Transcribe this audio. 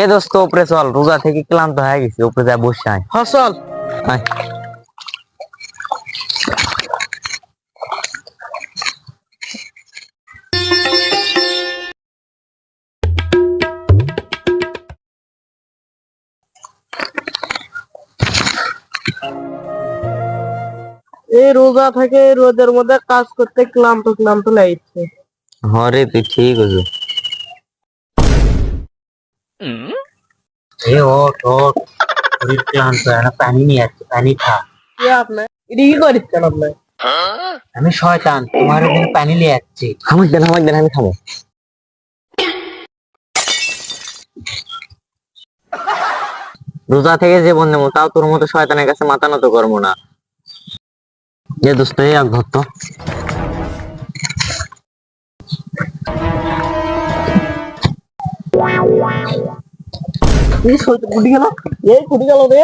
এ দোস্ত উপরে চল, রোজা থেকে ক্লান্ত হয়ে গেছি, উপরে যা বসে আয়। হ্যাঁ চল। আয়। এই রোজা থেকে রোদের মধ্যে কাজ করতে ক্লান্ত ক্লান্ত লাগছে। হরে তুই ঠিক আছে। এ ওঠ ওঠ, শরীর ক্লান্ত, না পানি নিয়ে আসছে, পানি খা। কে আপনি এটা কি করিচ্ছেন আপনি? আমি শয়তান, তোমার জন্য পানি নিয়ে যাচ্ছি। আমাকে দেন, আমাকে দেন, আমি খাবো। রোজা থেকে জীবন নেবো, তাও তোর মতো শয়তানের কাছে মাথা নত করবো না। এ দোস্ত, এই এক ধর তো। এই ছুটি গেল, রে।